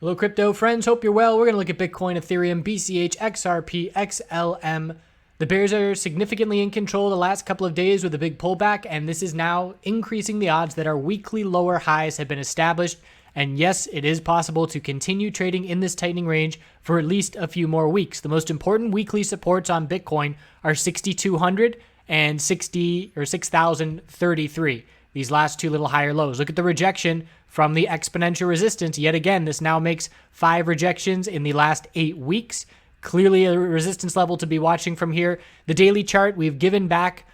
Hello, crypto friends. Hope you're well. We're going to look at Bitcoin, Ethereum, BCH, XRP, XLM. The bears are significantly in control the last couple of days with a big pullback, and this is now increasing the odds that our weekly lower highs have been established. And yes, it is possible to continue trading in this tightening range for at least a few more weeks. The most important weekly supports on Bitcoin are 6,200 and 6,033. These last two little higher lows. Look at the rejection from the exponential resistance. Yet again, this now makes 5 rejections in the last 8 weeks. Clearly a resistance level to be watching from here. The daily chart, we've given back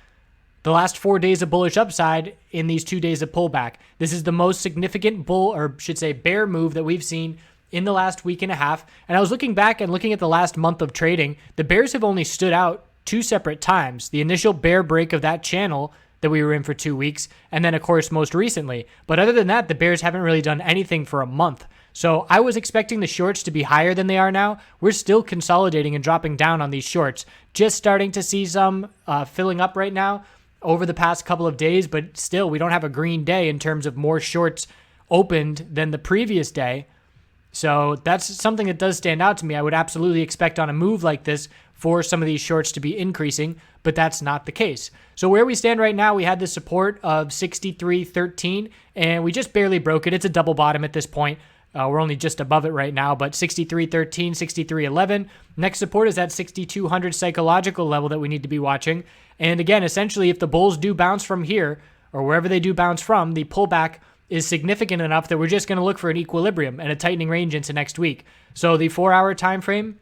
the last 4 days of bullish upside in these 2 days of pullback. This is the most significant bull, or should say bear move, that we've seen in the last week and a half. And I was looking back and looking at the last month of trading. The bears have only stood out 2 separate times. The initial bear break of that channel that we were in for 2 weeks, and then of course most recently. But other than that, the bears haven't really done anything for a month. So I was expecting the shorts to be higher than they are now. We're still consolidating and dropping down on these shorts. Just starting to see some filling up right now over the past couple of days, but still we don't have a green day in terms of more shorts opened than the previous day. So that's something that does stand out to me. I would absolutely expect on a move like this for some of these shorts to be increasing, but that's not the case. So where we stand right now, we had the support of 63.13, and we just barely broke it. It's a double bottom at this point. We're only just above it right now, but 63.13, 63.11. Next support is that 6,200 psychological level that we need to be watching. And again, essentially, if the bulls do bounce from here, or wherever they do bounce from, the pullback is significant enough that we're just going to look for an equilibrium and a tightening range into next week. So the 4-hour time frame,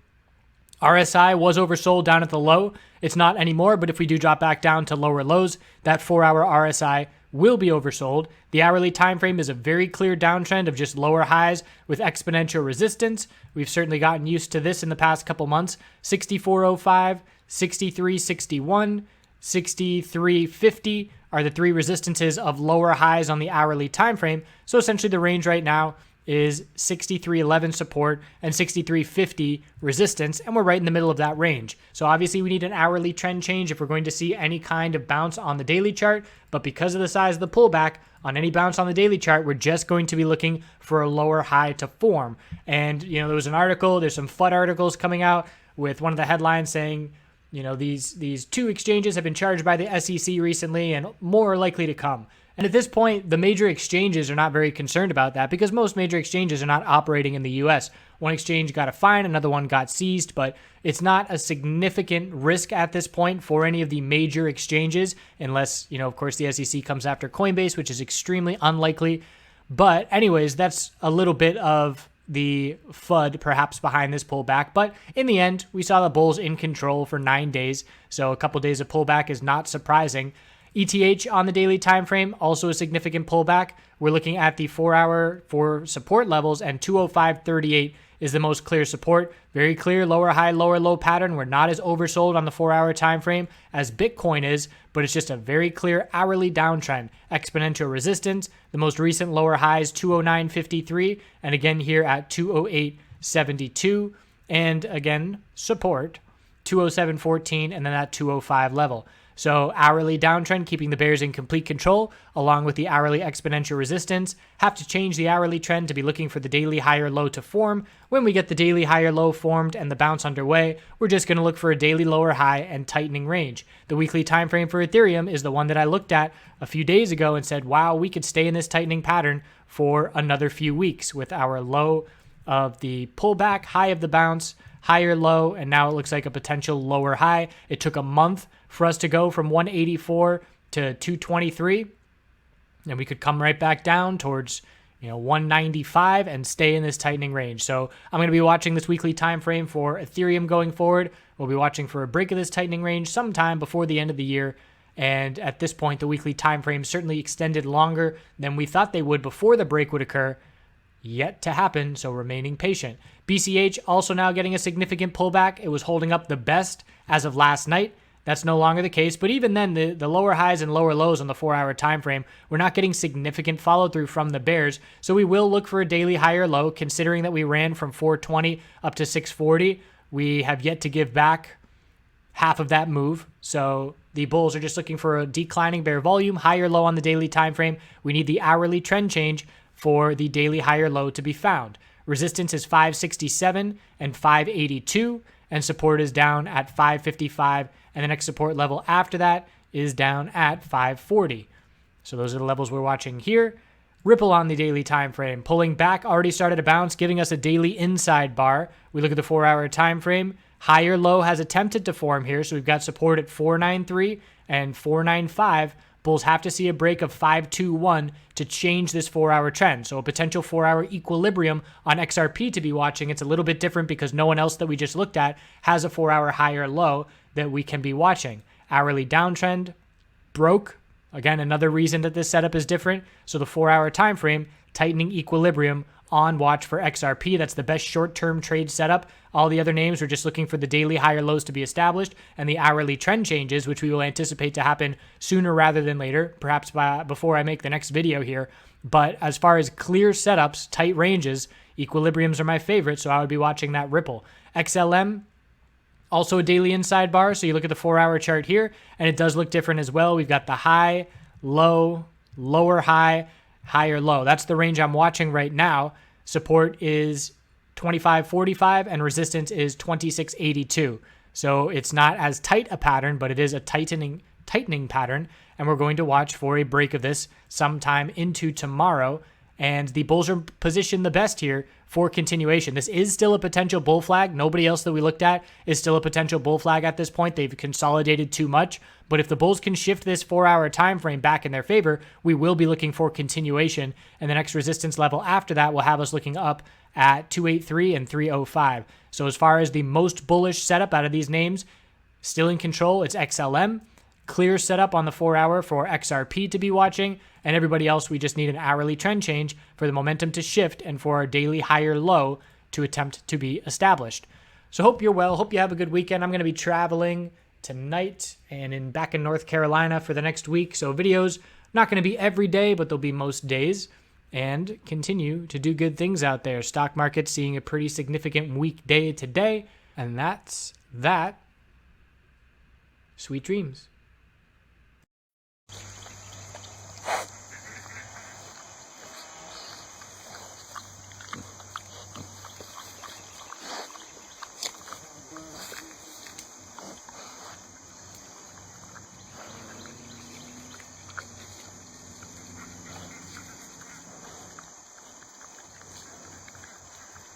RSI was oversold down at the low. It's not anymore, but if we do drop back down to lower lows, that 4-hour RSI will be oversold. The hourly time frame is a very clear downtrend of just lower highs with exponential resistance. We've certainly gotten used to this in the past couple months. 64.05, 63.61, 63.50 are the 3 resistances of lower highs on the hourly time frame. So essentially the range right now is 63.11 support and 63.50 resistance, and we're right in the middle of that range. So obviously we need an hourly trend change if we're going to see any kind of bounce on the daily chart, but because of the size of the pullback, on any bounce on the daily chart, we're just going to be looking for a lower high to form. And, there was an article, there's some FUD articles coming out with one of the headlines saying, these 2 exchanges have been charged by the SEC recently and more are likely to come. And at this point, the major exchanges are not very concerned about that because most major exchanges are not operating in the US. One exchange got a fine, another one got seized, but it's not a significant risk at this point for any of the major exchanges unless, of course, the SEC comes after Coinbase, which is extremely unlikely. But anyways, that's a little bit of the FUD perhaps behind this pullback. But in the end, we saw the bulls in control for 9 days. So a couple days of pullback is not surprising. ETH on the daily time frame, also a significant pullback. We're looking at the 4-hour for support levels, and 205.38 is the most clear support. Very clear lower high, lower low pattern. We're not as oversold on the 4-hour time frame as Bitcoin is, but it's just a very clear hourly downtrend. Exponential resistance. The most recent lower highs 209.53, and again here at 208.72, and again support 207.14, and then that 205 level. So hourly downtrend, keeping the bears in complete control, along with the hourly exponential resistance. Have to change the hourly trend to be looking for the daily higher low to form. When we get the daily higher low formed and the bounce underway, we're just going to look for a daily lower high and tightening range. The weekly time frame for Ethereum is the one that I looked at a few days ago and said, wow, we could stay in this tightening pattern for another few weeks with our low of the pullback, high of the bounce, higher low, and now it looks like a potential lower high. It took a month for us to go from 184 to 223, and we could come right back down towards 195 and stay in this tightening range. So I'm going to be watching this weekly time frame for Ethereum going forward. We'll be watching for a break of this tightening range sometime before the end of the year. And at this point, the weekly time frame certainly extended longer than we thought they would before the break would occur. Yet to happen, so remaining patient. BCH also now getting a significant pullback. It was holding up the best as of last night. That's no longer the case, but even then, the lower highs and lower lows on the 4-hour time frame, we're not getting significant follow-through from the bears, so we will look for a daily higher low, considering that we ran from 420 up to 640. We have yet to give back half of that move, so the bulls are just looking for a declining bear volume, higher low on the daily time frame. We need the hourly trend change for the daily higher low to be found. Resistance is 567 and 582, and support is down at 555, and the next support level after that is down at 540. So those are the levels we're watching here. Ripple on the daily time frame, pulling back, already started to bounce, giving us a daily inside bar. We look at the 4-hour time frame. Higher low has attempted to form here, so we've got support at 493 and 495. Bulls have to see a break of 521 to change this 4-hour trend. So a potential 4-hour equilibrium on XRP to be watching. It's a little bit different because no one else that we just looked at has a 4-hour higher low that we can be watching. Hourly downtrend broke. Again, another reason that this setup is different. So the 4-hour time frame, tightening equilibrium on watch for XRP. That's the best short-term trade setup. All the other names, we're just looking for the daily higher lows to be established and the hourly trend changes, which we will anticipate to happen sooner rather than later, perhaps before I make the next video here. But as far as clear setups, tight ranges, equilibriums are my favorite, so I would be watching that Ripple. XLM, also a daily inside bar, so you look at the 4-hour chart here, and it does look different as well. We've got the high, low, lower high, higher low. That's the range I'm watching right now. Support is 25.45 and resistance is 26.82. So it's not as tight a pattern, but it is a tightening pattern, and we're going to watch for a break of this sometime into tomorrow. And the bulls are positioned the best here for continuation. This is still a potential bull flag. Nobody else that we looked at is still a potential bull flag at this point. They've consolidated too much. But if the bulls can shift this 4-hour time frame back in their favor, we will be looking for continuation. And the next resistance level after that will have us looking up at 283 and 305. So as far as the most bullish setup out of these names, still in control, it's XLM. Clear setup on the 4-hour for XRP to be watching, and everybody else, we just need an hourly trend change for the momentum to shift and for our daily higher low to attempt to be established. So hope you're well. Hope you have a good weekend. I'm going to be traveling tonight and back in North Carolina for the next week. So videos not going to be every day, but they'll be most days, and continue to do good things out there. Stock market seeing a pretty significant week day today, and that's that. Sweet dreams.